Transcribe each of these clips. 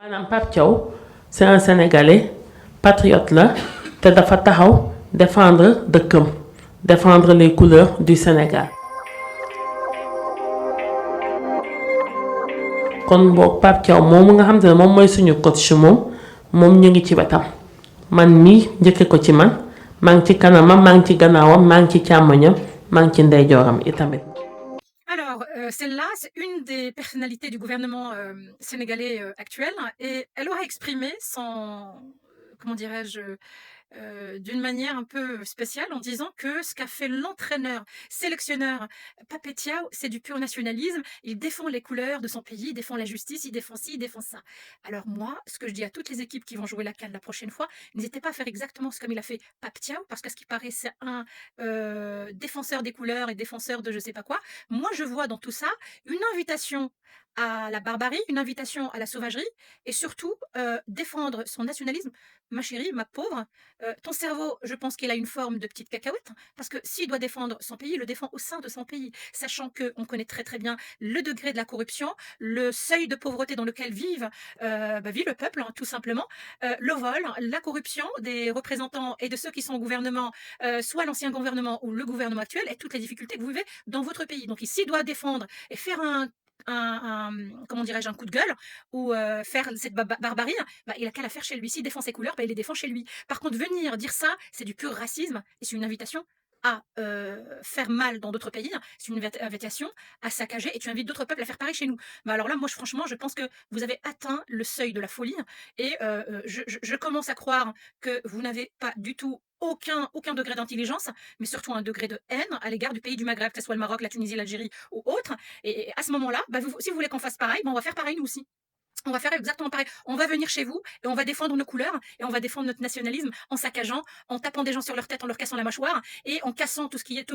Madame Pape Thiaw, c'est un Sénégalais patriote là, te dafa taxaw défendre dëkkam, défendre les couleurs du Sénégal. kon boog Pape Thiaw moomu nga xam te ne moom mooy suñu coach moom ñu ngi ci wetam man mii njëkke ko ci man maa ngi ci kanamam maa ngi ci gannaawam maa ngi ci càmmoñam maa ngi ci ndeyjooram itamit. Alors, celle-là, c'est une des personnalités du gouvernement sénégalais actuel et elle aura exprimé comment dirais-je, d'une manière un peu spéciale en disant que ce qu'a fait l'entraîneur, sélectionneur Pape Thiaw, c'est du pur nationalisme. Il défend les couleurs de son pays, il défend la justice, il défend ci, il défend ça. Alors moi, ce que je dis à toutes les équipes qui vont jouer la CAN la prochaine fois, n'hésitez pas à faire exactement ce comme il a fait Pape Thiaw, parce que ce qui paraît, c'est un défenseur des couleurs et défenseur de je sais pas quoi. Moi, je vois dans tout ça une invitation à la barbarie, une invitation à la sauvagerie et surtout défendre son nationalisme. Ma chérie, ma pauvre, ton cerveau, je pense qu'il a une forme de petite cacahuète, parce que s'il doit défendre son pays, il le défend au sein de son pays, sachant qu'on connaît très très bien le degré de la corruption, le seuil de pauvreté dans lequel vit le peuple, hein, tout simplement, le vol, la corruption des représentants et de ceux qui sont au gouvernement, soit l'ancien gouvernement ou le gouvernement actuel, et toutes les difficultés que vous vivez dans votre pays. Donc s'il doit défendre et faire comment dirais-je, un coup de gueule ou faire cette barbarie, il a qu'à la faire chez lui. S'il défend ses couleurs, il les défend chez lui. Par contre, venir dire ça, c'est du pur racisme et c'est une invitation à faire mal dans d'autres pays, c'est une invitation à saccager et tu invites d'autres peuples à faire pareil chez nous. Alors là, moi, franchement, je pense que vous avez atteint le seuil de la folie et je commence à croire que vous n'avez pas du tout aucun degré d'intelligence, mais surtout un degré de haine à l'égard du pays du Maghreb, que ce soit le Maroc, la Tunisie, l'Algérie ou autre. Et à ce moment-là, si vous voulez qu'on fasse pareil, on va faire pareil nous aussi. On va faire exactement pareil. On va venir chez vous et on va défendre nos couleurs et on va défendre notre nationalisme en saccageant, en tapant des gens sur leur tête, en leur cassant la mâchoire et en cassant tout ce qui est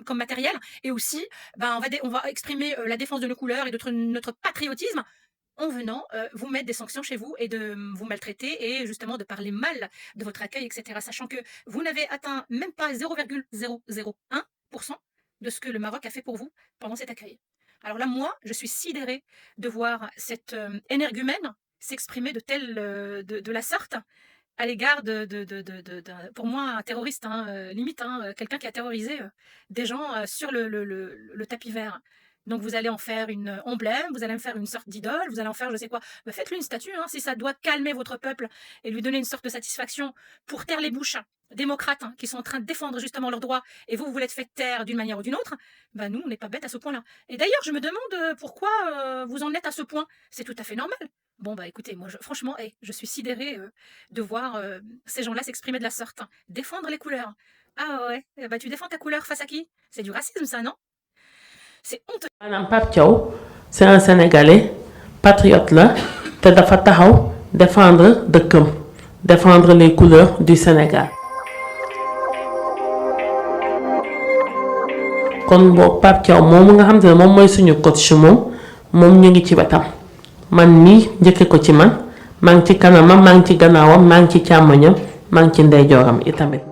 comme matériel. Et aussi, on va exprimer la défense de nos couleurs et de notre patriotisme en venant vous mettre des sanctions chez vous et de vous maltraiter et justement de parler mal de votre accueil, etc. Sachant que vous n'avez atteint même pas 0,001% de ce que le Maroc a fait pour vous pendant cet accueil. Alors là, moi, je suis sidérée de voir cette énergumène s'exprimer de la sorte à l'égard pour moi, un terroriste, limite, quelqu'un qui a terrorisé des gens sur le tapis vert. Donc vous allez en faire une emblème, vous allez en faire une sorte d'idole, vous allez en faire je sais quoi. Faites-lui une statue, si ça doit calmer votre peuple et lui donner une sorte de satisfaction pour taire les bouches démocrates qui sont en train de défendre justement leurs droits et vous l'êtes fait taire d'une manière ou d'une autre, nous, on n'est pas bêtes à ce point-là. Et d'ailleurs, je me demande pourquoi vous en êtes à ce point. C'est tout à fait normal. Bon, écoutez, moi, franchement, je suis sidérée de voir ces gens-là s'exprimer de la sorte. Défendre les couleurs. Ah ouais, tu défends ta couleur face à qui? C'est du racisme, ça, non? C'est honteux. Madame Pape Thiaw, c'est un Sénégalais patriote là, te dafa taxaw défendre dëkkam, défendre les couleurs du Sénégal. kon boog Pape Thiaw moomu nga xam te ne moom mooy suñu coach moom ñu ngi ci wetam man mii njëkke ko ci man maa ngi ci kanamam maa ngi ci gannaawam maa ngi ci càmmoñam maa ngi ci ndeyjooram itamit.